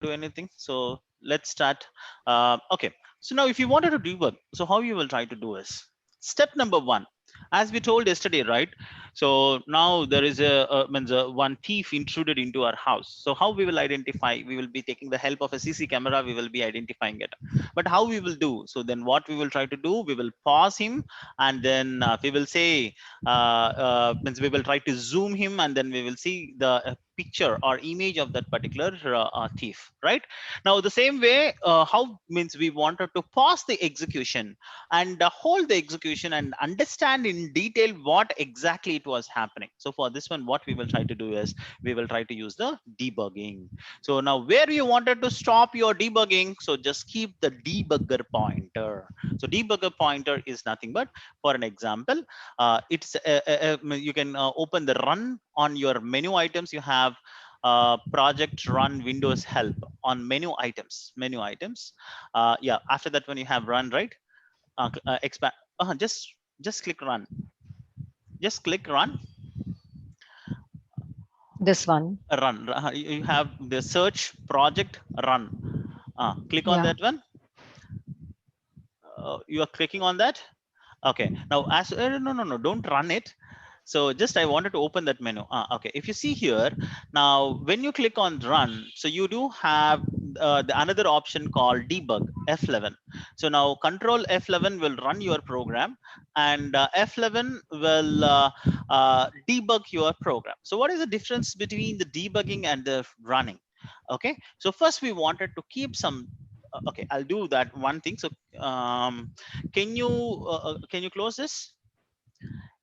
do anything. So let's start. Okay. So now if you wanted to debug, so how you will try to do is step number one, as we told yesterday, right? So now there is one thief intruded into our house. So how we will identify? We will be taking the help of a CC camera. We will be identifying it. But how we will do? So then what we will try to do? We will pause him, and then we will say, means we will try to zoom him, and then we will see the picture or image of that particular thief, right? Now the same way, how means we wanted to pause the execution and hold the execution and understand in detail what exactly it was happening. So for this one, what we will try to do is we will try to use the debugging. So now where you wanted to stop your debugging, so just keep the debugger pointer. So debugger pointer is nothing but, for an example, it's you can open the run on your menu items. You have project run Windows help on menu items. Yeah, after that when you have run, right? Expand, just click run, just click run. This one. Run, you have the search project run. Click on Yeah. that one. You are clicking on that. Okay, now as no, don't run it. So just I wanted to open that menu. Okay, if you see here, now when you click on run, so you do have the another option called debug F11. So now control F11 will run your program, and F11 will debug your program. So what is the difference between the debugging and the running? Okay, so first we wanted to keep some okay, I'll do that one thing. So can you close this?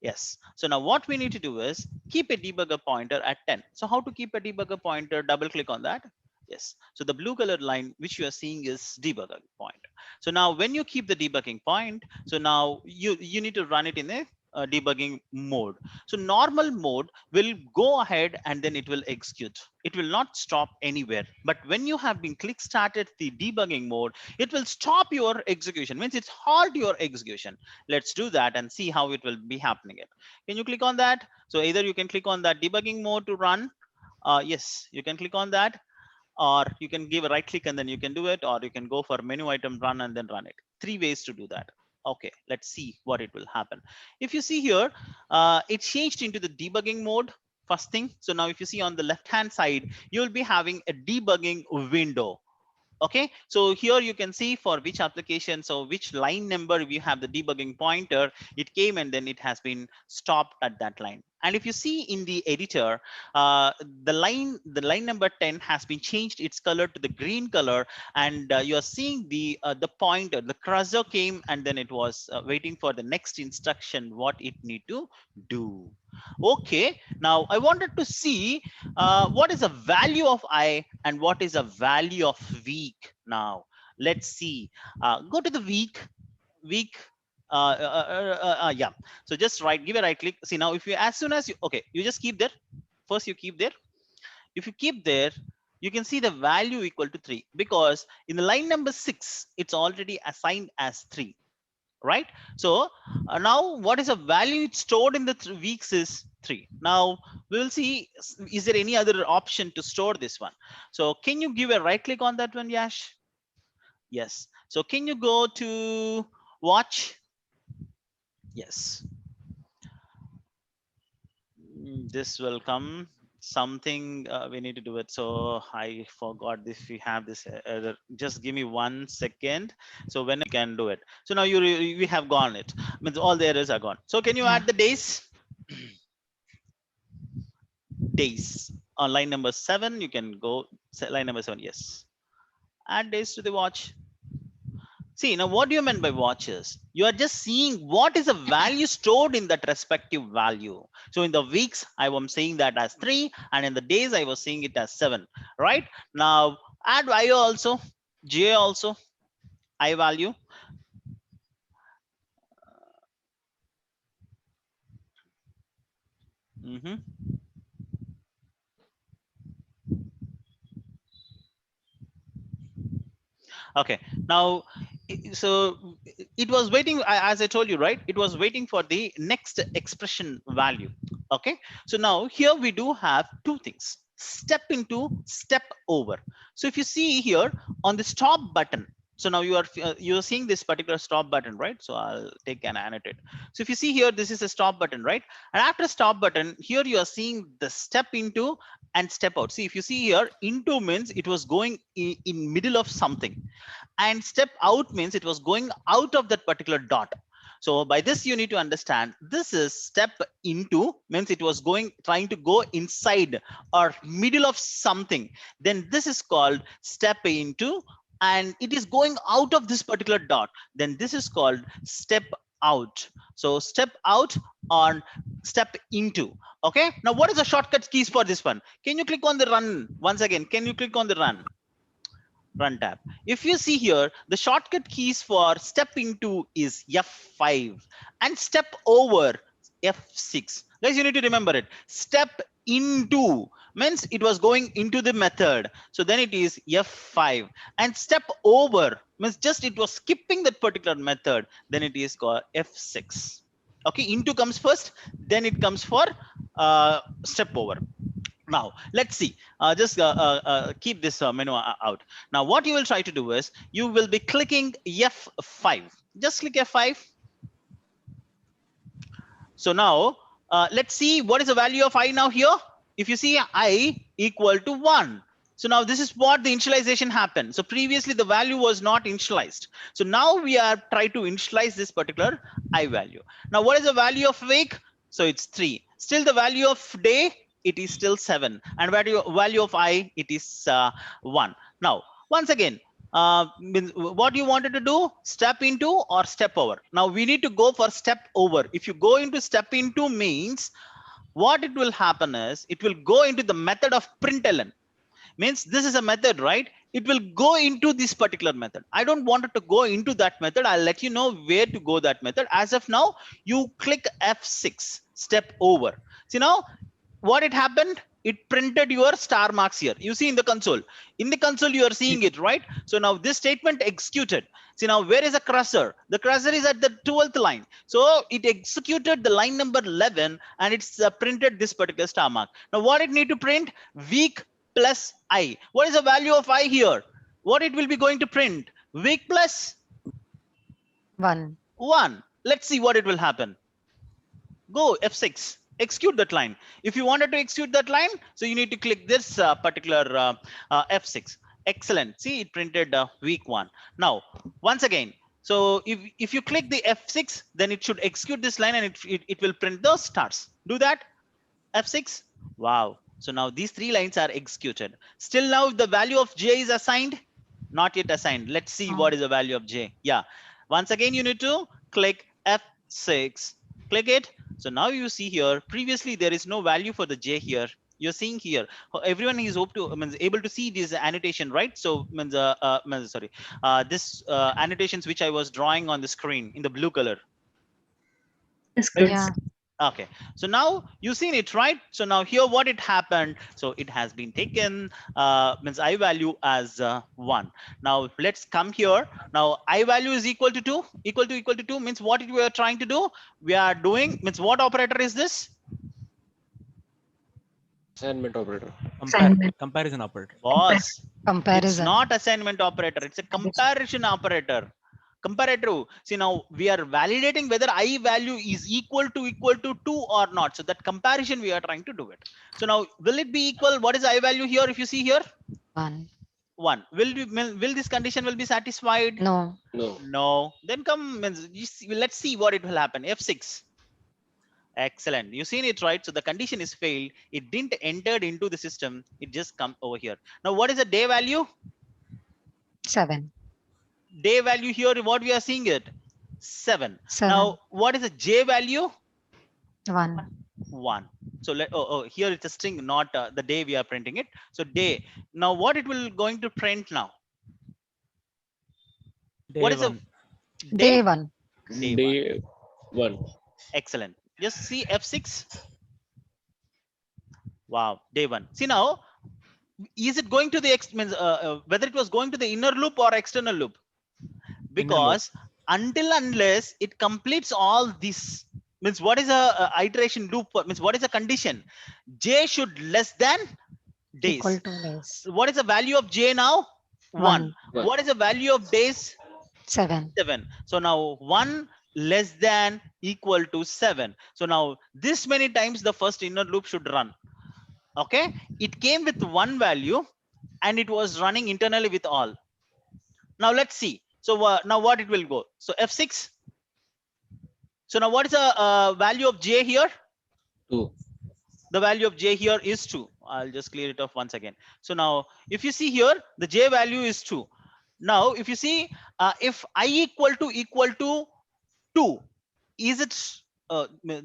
Yes. So now what we need to do is keep a debugger pointer at 10. So how to keep a debugger pointer? Double click on that. Yes. So the blue colored line which you are seeing is debugging point. So now when you keep the debugging point, so now you need to run it in a debugging mode. So normal mode will go ahead and then it will execute. It will not stop anywhere. But when you have been click started the debugging mode, it will stop your execution. Means it's halt your execution. Let's do that and see how it will be happening. It. Can you click on that? So either you can click on that debugging mode to run. Yes, you can click on that, or you can give a right click and then you can do it, or you can go for menu item run and then run it. Three ways to do that. Okay, let's see what it will happen. If you see here, it changed into the debugging mode first thing. So now if you see on the left hand side, you'll be having a debugging window. Okay, so here you can see for which application, so which line number we have the debugging pointer, it came and then it has been stopped at that line. And if you see in the editor, the line number 10 has been changed its color to the green color, and you are seeing the pointer, the cursor came and then it was waiting for the next instruction what it need to do. Okay, now I wanted to see what is a value of I and what is a value of week. Now let's see. Go to the week. Yeah. So just give a right click. See now, if you as soon as you okay, you just keep there. First you keep there. If you keep there, you can see the value equal to 3 because in the line number 6, it's already assigned as 3. Right? So now what is a value stored in the weeks is 3. Now we will see, is there any other option to store this one? So can you give a right click on that one, Yash? Yes. So can you go to watch? Yes. This will come something we need to do it. So I forgot this. We have this error. Just give me 1 second. So when you can do it. So now we have gone it. Means all the errors are gone. So can you Yeah. add the days? Days on line number 7. You can go line number 7. Yes. Add days to the watch. See, now what do you mean by watches? You are just seeing what is the value stored in that respective value. So in the weeks, I was saying that as 3, and in the days, I was seeing it as 7, right? Now add value also, J also, I value. Okay, now so it was waiting, as I told you, right? It was waiting for the next expression value. Okay, so now here we do have two things: step into, step over. So if you see here on the stop button, so now you're seeing this particular stop button, right? So I'll take and annotate. So if you see here, this is a stop button, right? And after stop button, here you are seeing the step into and step out. See, if you see here, into means it was going in middle of something, and step out means it was going out of that particular dot. So by this, you need to understand this is step into means it was trying to go inside or middle of something. Then this is called step into, and it is going out of this particular dot. Then this is called step out. So step out on step into. Okay. Now what is the shortcut keys for this one? Can you click on the run once again? Can you click on the run tab? If you see here, the shortcut keys for step into is F5 and step over F6. Guys, you need to remember it. Step into means it was going into the method. So then it is F5, and step over means just it was skipping that particular method. Then it is called F6. Okay, into comes first, then it comes for step over. Now let's see, just keep this menu out. Now what you will try to do is you will be clicking F5. Just click F5. So now let's see what is the value of I now here. If you see I equal to 1. So now this is what the initialization happened. So previously the value was not initialized. So now we are trying to initialize this particular I value. Now what is the value of week? So it's 3. Still the value of day, it is still 7, and value of I, it is 1. Now once again, what you wanted to do, step into or step over. Now we need to go for step over. If you go into step into means what it will happen is it will go into the method of println. Means this is a method, right? It will go into this particular method. I don't want it to go into that method. I'll let you know where to go that method. As of now, you click F6, step over. See now what it happened? It printed your star marks here. You see in the console. In the console, you are seeing it, right? So now this statement executed. See now where is the cursor? The cursor is at the 12th line. So it executed the line number 11 and it's printed this particular star mark. Now what it need to print? Week plus I. What is the value of I here? What it will be going to print? Week plus 1. 1. Let's see what it will happen. Go F6. Execute that line. If you wanted to execute that line, so you need to click this particular F6. Excellent. See, it printed week 1. Now, once again, so if you click the F6, then it should execute this line and it will print those stars. Do that. F6. Wow. So now these 3 lines are executed. Still now the value of J is assigned. Not yet assigned. Let's see what is the value of J. Yeah. Once again, you need to click F6. Click it. So now you see here, previously there is no value for the J here. You're seeing here, everyone is able to see this annotation, right? So this annotations which I was drawing on the screen in the blue color. Yes, good. Yeah. Okay, so now you've seen it, right? So now here what it happened, so it has been taken means I value as 1. Now let's come here. Now I value is equal to 2, equal to 2 means what we are trying to do, we are doing means what operator is this? Assignment operator. Assignment. Comparison operator. Boss, it's Comparison. not assignment operator, it's a comparison operator. Comparative. See now we are validating whether I value is equal to 2 or not. So that comparison we are trying to do it. So now will it be equal? What is I value here? If you see here, 1. 1. Will this condition will be satisfied? No. No. No. Then come, let's see what it will happen. F6. Excellent. You seen it, right? So the condition is failed. It didn't entered into the system. It just come over here. Now what is the day value? 7. Day value here, what we are seeing it? 7. 7. Now what is the J value? 1. 1. So here it's a string, not the day we are printing it. So day. Now what it will going to print now? What is Day 1. a Day 1. Day 1. Excellent. Just see F6. Wow, day 1. See now, is it going to the whether it was going to the inner loop or external loop? Because until unless it completes all this, means what is a iteration loop? Means what is a condition? J should less than days. Equal to days. What is the value of j now? 1. One. What is the value of days? 7. 7. So now 1 less than equal to 7. So now this many times the first inner loop should run. Okay, it came with one value and it was running internally with all. Now let's see. So now what it will go? So F6. So now what is the value of j here? 2. The value of j here is 2. I'll just clear it off once again. So now if you see here, the j value is 2. Now if you see, if I equal to 2, is it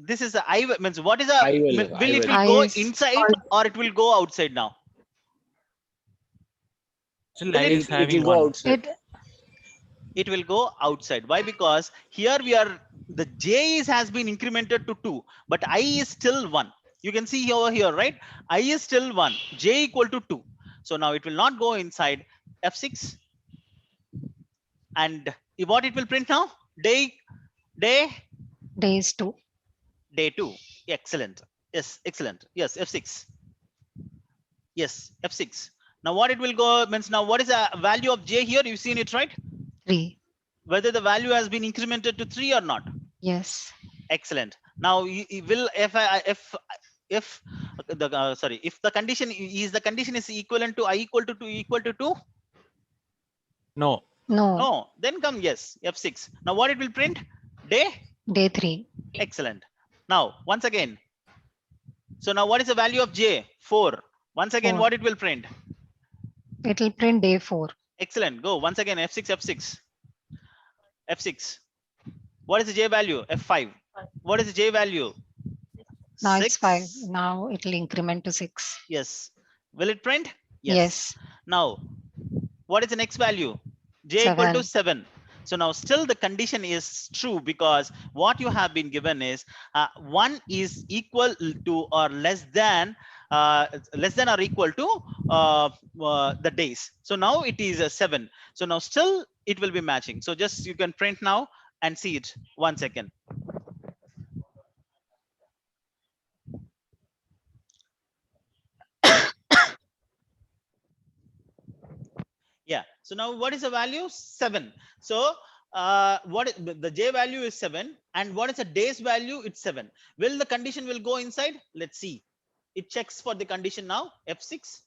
this is the I means what is a I will. will it will I go is inside or it will go outside now? Still Will I it- is It will having go 1. outside. It will go outside. Why? Because here we are, the j has been incremented to 2, but I is still 1. You can see over here, right? I is still 1, j equal to 2. So now it will not go inside F6. And what it will print now? Day days 2. 2. Excellent. Yes, excellent. Yes, F6. Yes, F6. Now what it will go means, now what is the value of j here? You've seen it, right? 3. Whether the value has been incremented to 3 or not. Yes. Excellent. Now you will if the sorry, if the condition is equivalent to I equal to 2 equal to 2. No. No. No, then come yes, F6. Now what it will print? Day. Day 3. Excellent. Now once again. So now what is the value of j? 4. Once again, 4. what it will print? It will print day 4. Excellent. Go once again, F6. F6. What is the j value? F5. What is the j value? Now it's 5. 6. Now it will increment to 6. Yes. Will it print? Yes. Now, what is the next value? J equal to 7. So now still the condition is true, because what you have been given is 1 is equal to or less than or equal to the days. So now it is 7. So now still it will be matching. So just you can print now and see it. 1 second. Yeah. So now what is the value? 7. So the j value is 7, and what is the days value? It's 7. Will the condition will go inside? Let's see. It checks for the condition now. F6.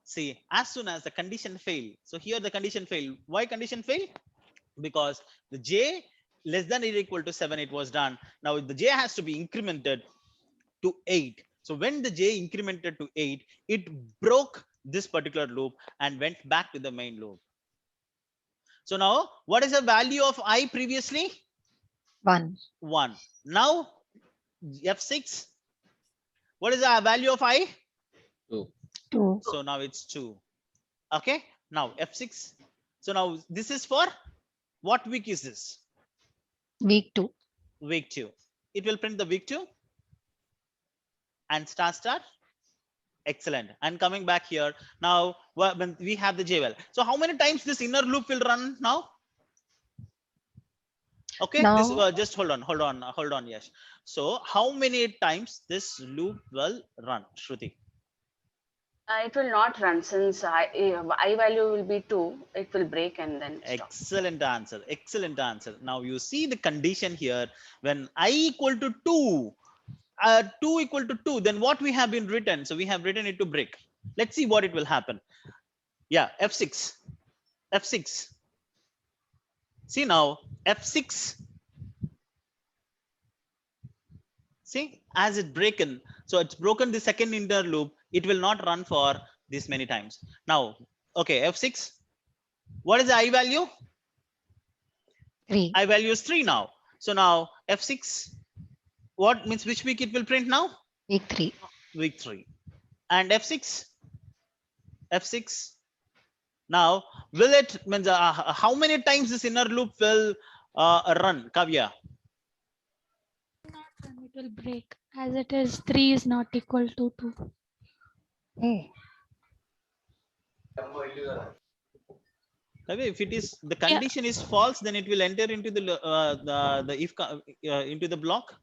See, as soon as the condition fail. So here the condition fail. Why condition fail? Because the j less than or equal to 7 it was done. Now the j has to be incremented to 8. So when the j incremented to 8, it broke this particular loop and went back to the main loop. So now what is the value of I previously? 1. 1. Now F6. What is the value of I? 2. 2. So now it's 2. Okay. Now F6. So now this is for what week is this? Week 2. Week 2. It will print the week 2 and start. Excellent. And coming back here now, when we have the JVL. So how many times this inner loop will run now? Okay, Now, this just hold on, Yash. So how many times this loop will run, Shruti? It will not run since I value will be 2. It will break and then stop. Excellent answer. Excellent answer. Now you see the condition here. When I equal to 2, 2 equal to 2, then what we have been written? So we have written it to break. Let's see what it will happen. Yeah, F6. See now, F6. See, as it broken. So it's broken the second inner loop. It will not run for this many times. Now, okay, F6. What is the I value? 3. I value is 3 now. So now F6. What means which week it will print now? Week 3. Week 3. And F6. Now, will it means how many times this inner loop will run, Kavya? It will break, as it is 3 is not equal to 2. Hey. Kavya, if it is the condition is false, then it will enter into the if into the block.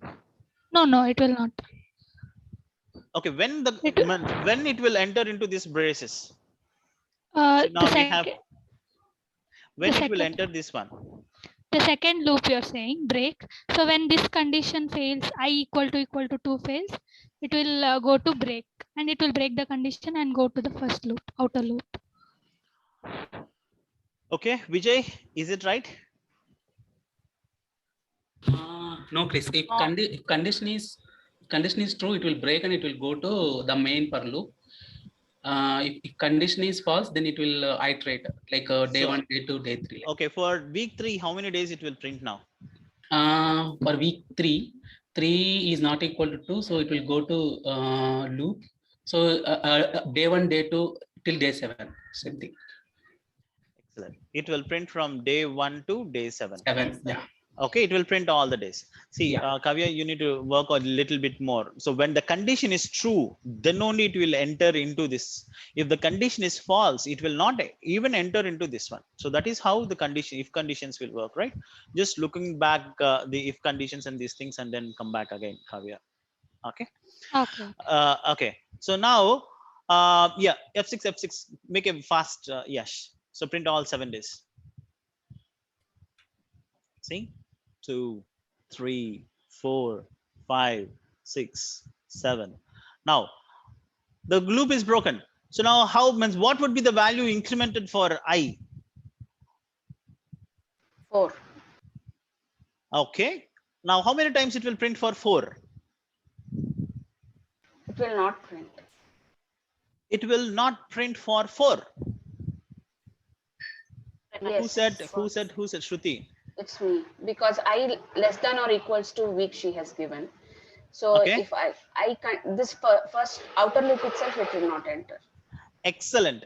No, it will not. Okay, when It- when it will enter into this braces. Uh, So the now we have second, when the it will second, enter this one. the second loop you're saying break. So when this condition fails, I equal to 2 fails, it will go to break and it will break the condition and go to the first loop, outer loop. Okay, Vijay, is it right? No, Chris. If, if condition is true, it will break and it will go to the main for loop. If condition is false, then it will iterate like day So- 1, day 2, day 3. Okay, for week 3, how many days it will print now? For week 3 is not equal to 2, so it will go to loop. So day 1, day 2 till day 7, same thing. Excellent. It will print from day 1 to day 7. 7, yeah. Okay, it will print all the days. See, Yeah. Kavya, you need to work a little bit more. So when the condition is true, then only it will enter into this. If the condition is false, it will not even enter into this one. So that is how the condition, if conditions will work, right? Just looking back the if conditions and these things, and then come back again, Kavya. Okay. Okay. Okay. So now, yeah, F6, make a fast Yash. So print all 7 days. See, 2, 3, 4, 5, 6, 7. Now the loop is broken. So now how means what would be the value incremented for I? 4. Okay. Now how many times it will print for 4? It will not print. It will not print for 4. Yes. Who said? Shruti. It's me, because I less than or equals to week she has given. So Okay. if I can, this first outer loop itself, it will not enter. Excellent.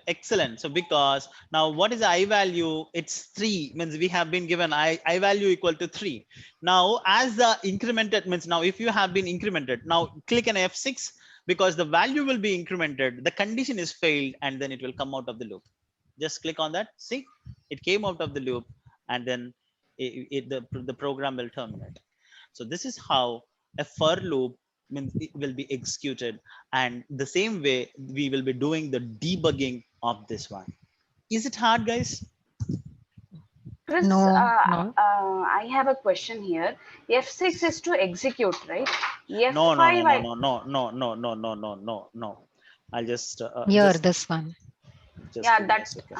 So because now what is the I value? It's 3, means we have been given I value equal to 3. Now as the incremented means, now if you have been incremented, now click an F6 because the value will be incremented. The condition is failed and then it will come out of the loop. Just click on that. See, it came out of the loop and then the program will terminate. So this is how a for loop means it will be executed, and the same way we will be doing the debugging of this one. Is it hard, guys? Chris, No, no. I have a question here. F6 is to execute, right? F5, No. I'll just Here, just this one. give me yeah, a that second.